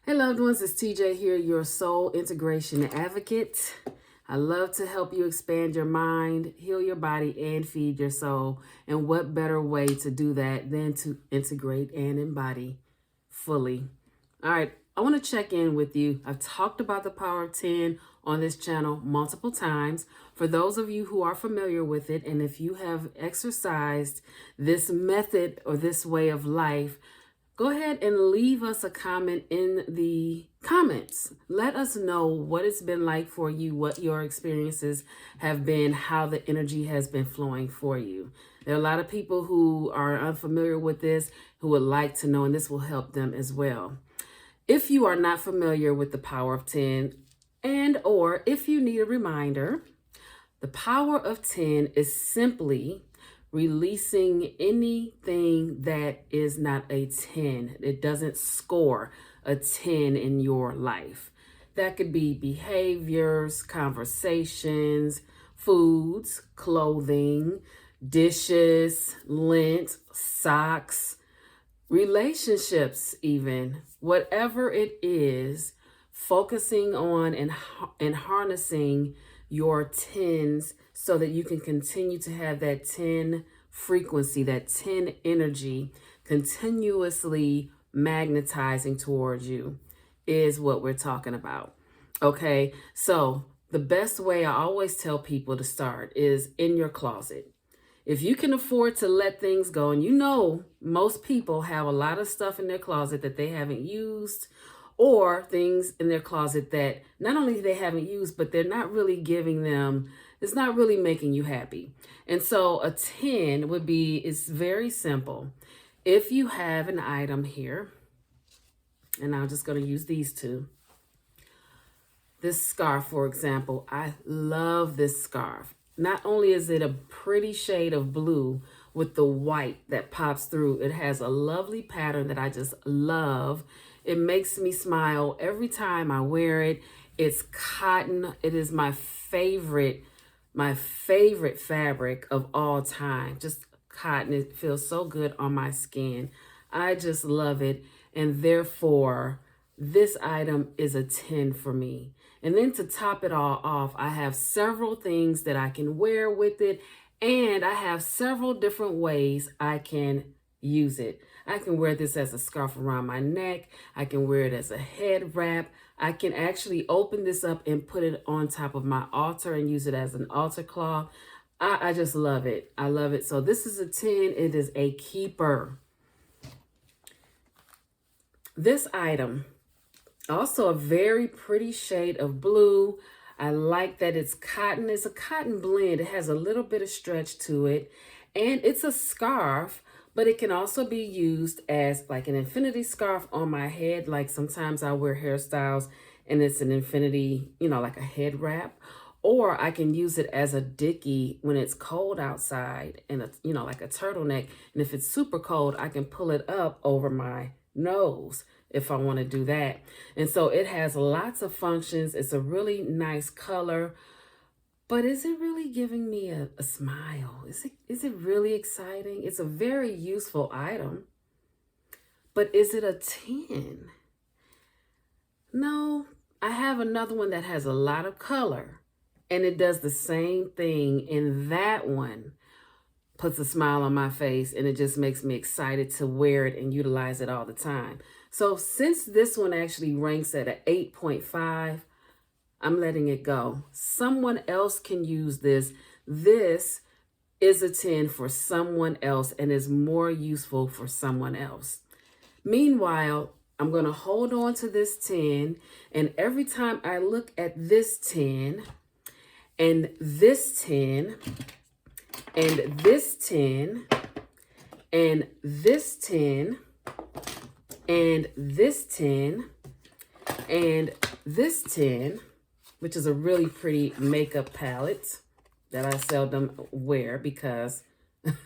Hey loved ones, it's TJ here, your soul integration advocate. I love to help you expand your mind, heal your body, and feed your soul. And what better way to do that than to integrate and embody fully? All right, I want to check in with you. I've talked about the power of 10 on this channel multiple times. For those of you who are familiar with it, and if you have exercised this method or this way of life, go ahead and leave us a comment in the comments. Let us know what it's been like for you, what your experiences have been, how the energy has been flowing for you. There are a lot of people who are unfamiliar with this who would like to know, and this will help them as well. If you are not familiar with the power of 10, and or if you need a reminder, the power of 10 is simply releasing anything that is not a 10. It doesn't score a 10 in your life. That could be behaviors, conversations, foods, clothing, dishes, lint, socks, relationships even. Whatever it is, focusing on and harnessing your 10s so that you can continue to have that 10 frequency, that 10 energy continuously magnetizing towards you is what we're talking about. Okay, so the best way I always tell people to start is in your closet. If you can afford to let things go, and you know most people have a lot of stuff in their closet that they haven't used, or things in their closet that not only they haven't used, but they're not really giving them, it's not really making you happy. And so a 10 would be, it's very simple. If you have an item here, and I'm just going to use these two. This scarf, for example, I love this scarf. Not only is it a pretty shade of blue with the white that pops through, it has a lovely pattern that I just love. It makes me smile every time I wear it. It's cotton. It is my favorite fabric of all time. Just cotton. It feels so good on my skin. I just love it. And therefore, this item is a 10 for me. And then to top it all off, I have several things that I can wear with it. And I have several different ways I can use it. I can wear this as a scarf around my neck. I can wear it as a head wrap. I can actually open this up and put it on top of my altar and use it as an altar cloth. I just love it. I love it. So this is a 10. It is a keeper. This item, also a very pretty shade of blue. I like that it's cotton. It's a cotton blend. It has a little bit of stretch to it. And it's a scarf, but it can also be used as like an infinity scarf on my head. Like sometimes I wear hairstyles and it's an infinity, like a head wrap. Or I can use it as a dickie when it's cold outside and it's, like a turtleneck. And if it's super cold, I can pull it up over my nose if I want to do that. And so it has lots of functions. It's a really nice color. But is it really giving me a smile? Is it really exciting? It's a very useful item. But is it a 10? No, I have another one that has a lot of color. And it does the same thing. And that one puts a smile on my face. And it just makes me excited to wear it and utilize it all the time. So since this one actually ranks at an 8.5, I'm letting it go. Someone else can use this. This is a 10 for someone else and is more useful for someone else. Meanwhile, I'm going to hold on to this 10. And every time I look at this 10 and this 10 and this 10 and this 10 and this 10 and this 10, which is a really pretty makeup palette that I seldom wear because,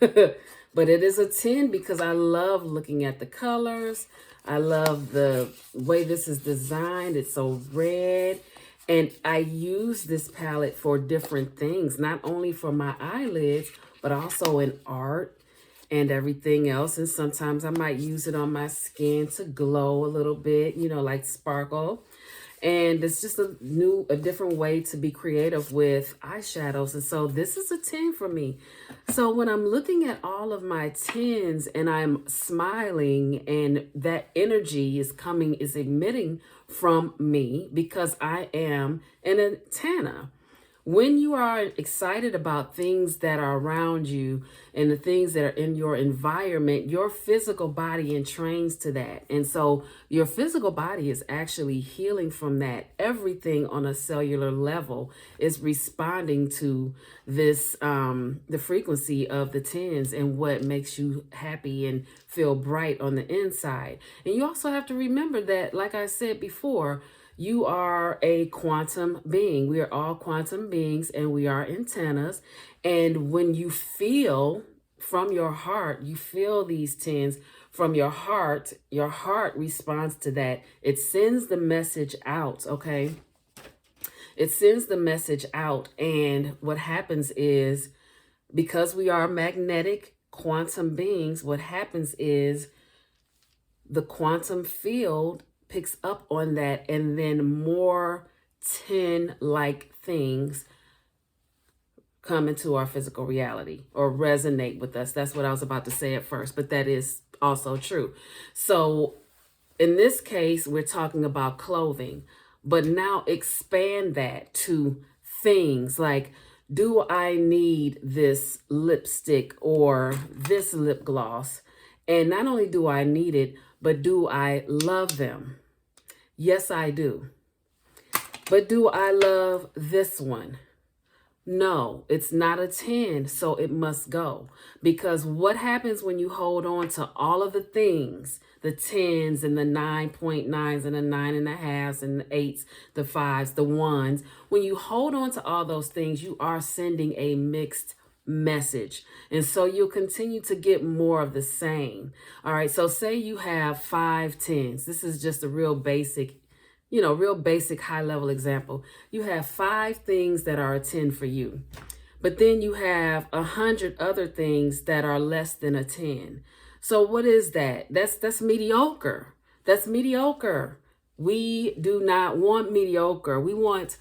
but it is a 10 because I love looking at the colors. I love the way this is designed. It's so red. And I use this palette for different things, not only for my eyelids, but also in art and everything else. And sometimes I might use it on my skin to glow a little bit, you know, like sparkle. And it's just a different way to be creative with eyeshadows. And so this is a 10 for me. So when I'm looking at all of my 10s and I'm smiling and that energy is emitting from me because I am an antenna. When you are excited about things that are around you and the things that are in your environment, your physical body entrains to that. And so your physical body is actually healing from that. Everything on a cellular level is responding to this, the frequency of the 10s and what makes you happy and feel bright on the inside. And you also have to remember that, like I said before, you are a quantum being. We are all quantum beings and we are antennas. And when you feel from your heart, you feel these 10s from your heart responds to that. It sends the message out, okay? It sends the message out. And what happens is, because we are magnetic quantum beings, what happens is the quantum field picks up on that, and then more 10-like things come into our physical reality or resonate with us. That's what I was about to say at first, but that is also true. So in this case, we're talking about clothing, but now expand that to things like, do I need this lipstick or this lip gloss? And not only do I need it, but do I love them? Yes, I do. But do I love this one? No, it's not a 10, so it must go. Because what happens when you hold on to all of the things, the 10s and the 9.9s and the 9.5s and the 8s, the 5s, the 1s, when you hold on to all those things, you are sending a mixed message. And so you'll continue to get more of the same. All right. So say you have 5 10s. This is just a real basic, real basic high level example. You have 5 things that are a 10 for you, but then you have 100 other things that are less than a 10. So what is that? That's mediocre. That's mediocre. We do not want mediocre. We want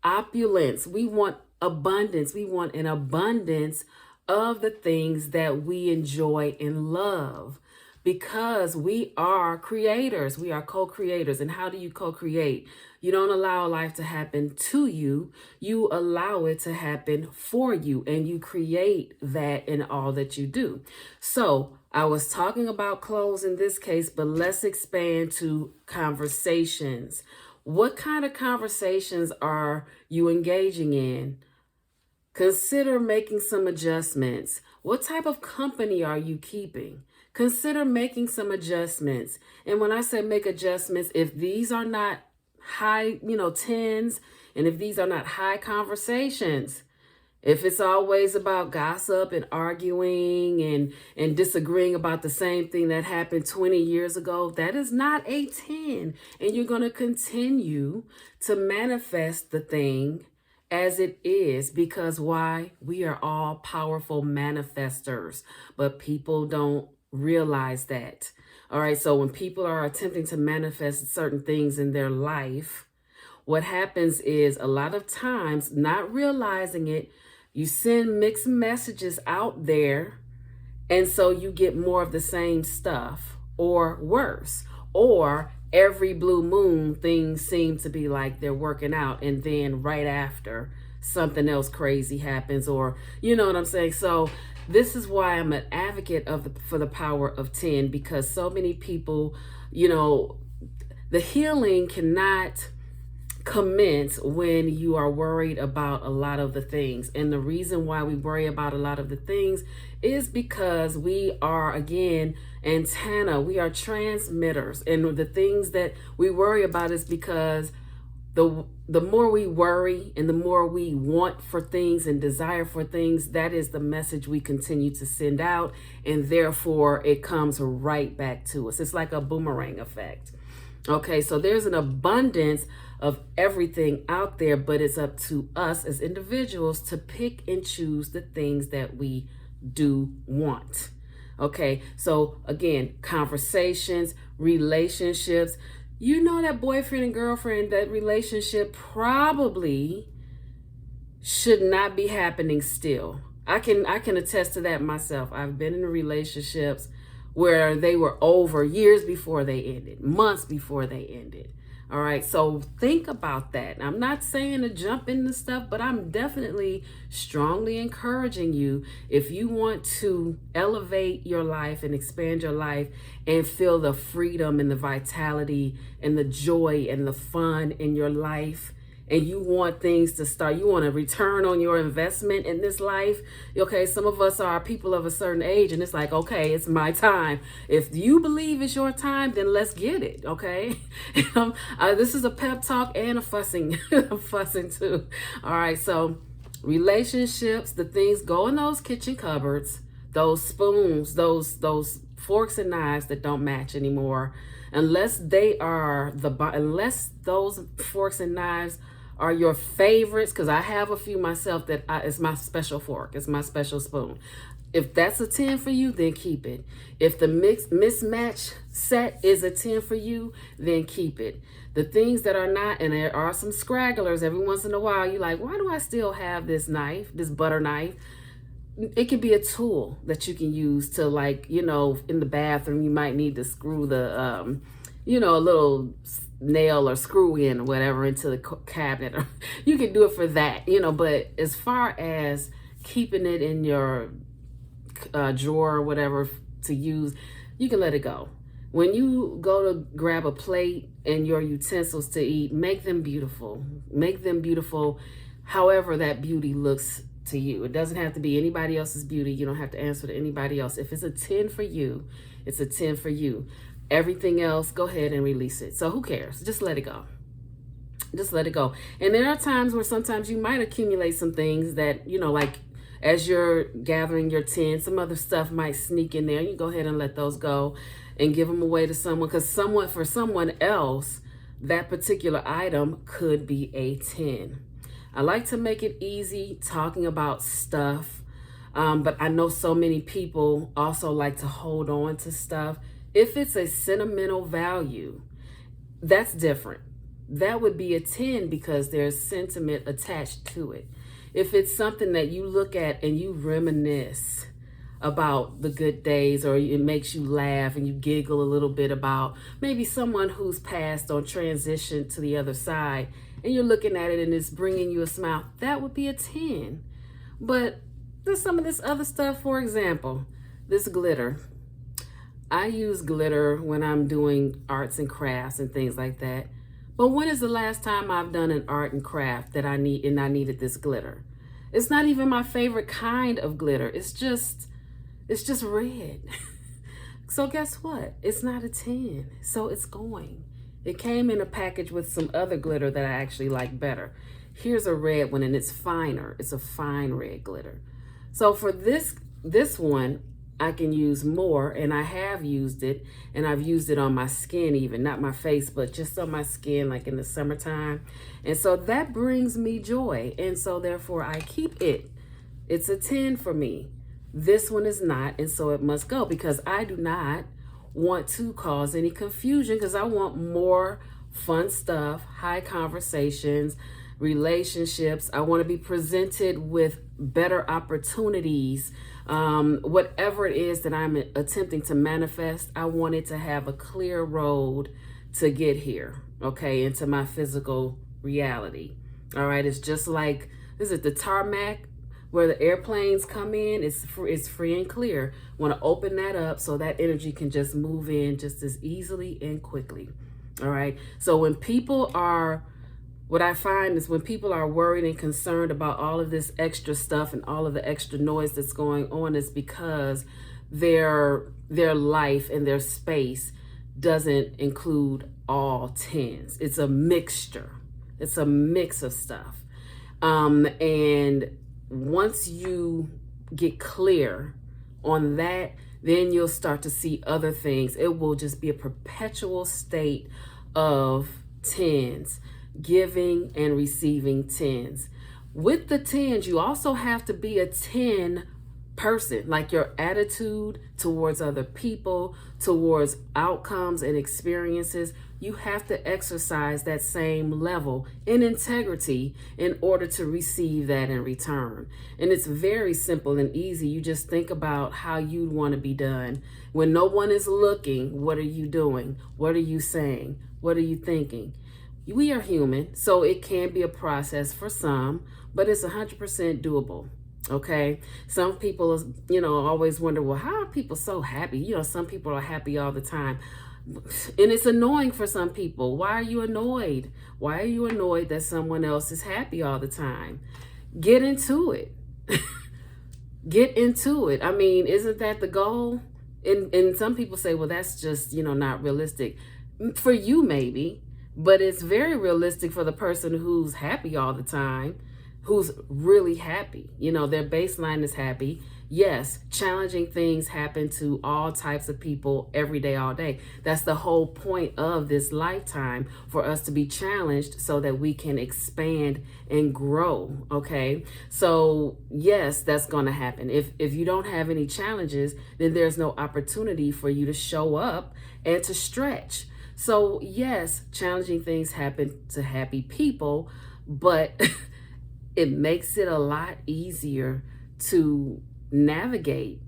opulence. We want abundance. We want an abundance of the things that we enjoy and love, because we are creators. We are co-creators. And how do you co-create? You don't allow life to happen to you. You allow it to happen for you, and you create that in all that you do. So I was talking about clothes in this case, but let's expand to conversations. What kind of conversations are you engaging in? Consider making some adjustments. What type of company are you keeping? Consider making some adjustments. And when I say make adjustments, if these are not high, 10s, and if these are not high conversations, if it's always about gossip and arguing and disagreeing about the same thing that happened 20 years ago, that is not a 10. And you're going to continue to manifest the thing as it is, because why? We are all powerful manifestors, but people don't realize that. All right. So when people are attempting to manifest certain things in their life, what happens is a lot of times, not realizing it, you send mixed messages out there. And so you get more of the same stuff, or worse, or every blue moon things seem to be like they're working out, and then right after something else crazy happens, or you know what I'm saying? So this is why I'm an advocate for the power of 10, because so many people, the healing cannot commence when you are worried about a lot of the things. And the reason why we worry about a lot of the things is because we are, again, antenna. We are transmitters. And the things that we worry about is because the more we worry and the more we want for things and desire for things, that is the message we continue to send out. And therefore, it comes right back to us. It's like a boomerang effect. Okay, so there's an abundance of everything out there, but it's up to us as individuals to pick and choose the things that we do want. Okay, so again, conversations, relationships. You know that boyfriend and girlfriend, that relationship probably should not be happening still. I can attest to that myself. I've been in relationships where they were over years before they ended, months before they ended. All right, so think about that. I'm not saying to jump into stuff, but I'm definitely strongly encouraging you, if you want to elevate your life and expand your life and feel the freedom and the vitality and the joy and the fun in your life, and you want things to start, you want a return on your investment in this life. Okay, some of us are people of a certain age, and it's like, okay, it's my time. If you believe it's your time, then let's get it, okay? This is a pep talk and a fussing. I'm fussing too. All right, so relationships, the things go in those kitchen cupboards, those spoons, those forks and knives that don't match anymore, unless those forks and knives are your favorites, because I have a few myself that it's my special fork, it's my special spoon. If that's a 10 for you, then keep it. If the mismatch set is a 10 for you, then keep it. The things that are not, and there are some scragglers every once in a while, you're like, why do I still have this knife, this butter knife? It could be a tool that you can use to, like, in the bathroom, you might need to screw the, a little nail or screw in or whatever into the cabinet. Or you can do it for that, but as far as keeping it in your drawer or whatever to use, you can let it go. When you go to grab a plate and your utensils to eat, make them beautiful. Make them beautiful however that beauty looks to you. It doesn't have to be anybody else's beauty. You don't have to answer to anybody else. If it's a 10 for you, it's a 10 for you. Everything else, go ahead and release it. So who cares? Just let it go. Just let it go. And there are times where sometimes you might accumulate some things that, like as you're gathering your 10, some other stuff might sneak in there. You go ahead and let those go and give them away to someone, because for someone else, that particular item could be a 10. I like to make it easy talking about stuff, but I know so many people also like to hold on to stuff. If it's a sentimental value, that's different. That would be a 10 because there's sentiment attached to it. If it's something that you look at and you reminisce about the good days, or it makes you laugh and you giggle a little bit about maybe someone who's passed or transitioned to the other side, and you're looking at it and it's bringing you a smile, that would be a 10. But there's some of this other stuff, for example, this glitter. I use glitter when I'm doing arts and crafts and things like that. But when is the last time I've done an art and craft that I needed this glitter? It's not even my favorite kind of glitter. It's just red. So guess what? It's not a 10. So it's going. It came in a package with some other glitter that I actually like better. Here's a red one, and it's finer. It's a fine red glitter. So for this one, I can use more, and I have used it, and I've used it on my skin even, not my face, but just on my skin, like in the summertime. And so that brings me joy, and so therefore I keep it. It's a 10 for me. This one is not, and so it must go, because I do not want to cause any confusion, because I want more fun stuff, high conversations, relationships. I want to be presented with better opportunities. Whatever it is that I'm attempting to manifest, I want it to have a clear road to get here, okay, into my physical reality. All right, it's just like, is it the tarmac where the airplanes come in? It's free and clear. Want to open that up so that energy can just move in just as easily and quickly. All right, so what I find is when people are worried and concerned about all of this extra stuff and all of the extra noise that's going on, is because their life and their space doesn't include all 10s. It's a mixture. It's a mix of stuff. And once you get clear on that, then you'll start to see other things. It will just be a perpetual state of 10s. Giving and receiving 10s. With the 10s, you also have to be a 10 person, like your attitude towards other people, towards outcomes and experiences. You have to exercise that same level in integrity in order to receive that in return. And it's very simple and easy. You just think about how you'd want to be done. When no one is looking, what are you doing? What are you saying? What are you thinking? We are human, so it can be a process for some, but it's 100% doable. Okay. Some people, always wonder, well, how are people so happy? Some people are happy all the time. And it's annoying for some people. Why are you annoyed? Why are you annoyed that someone else is happy all the time? Get into it. Get into it. I mean, isn't that the goal? And some people say, well, that's just, not realistic. For you, maybe, but it's very realistic for the person who's happy all the time, who's really happy. Their baseline is happy. Yes, challenging things happen to all types of people every day, all day. That's the whole point of this lifetime, for us to be challenged so that we can expand and grow, okay? So yes, that's going to happen. If you don't have any challenges, then there's no opportunity for you to show up and to stretch. So yes, challenging things happen to happy people, but it makes it a lot easier to navigate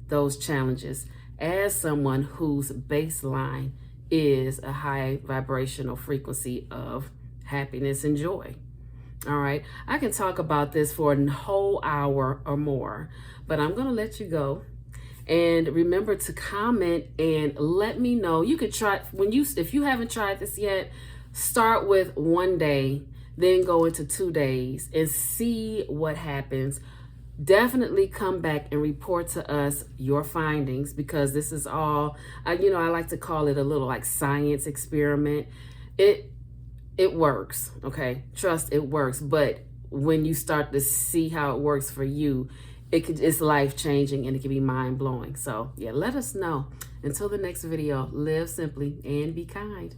those challenges as someone whose baseline is a high vibrational frequency of happiness and joy. All right, I can talk about this for a whole hour or more, but I'm going to let you go. And remember to comment and let me know. You could try, if you haven't tried this yet, start with 1 day, then go into 2 days and see what happens. Definitely come back and report to us your findings, because this is all, I like to call it a little like science experiment. It works, okay? Trust, it works. But when you start to see how it works for you, it's life-changing and it can be mind-blowing. So yeah, let us know. Until the next video, live simply and be kind.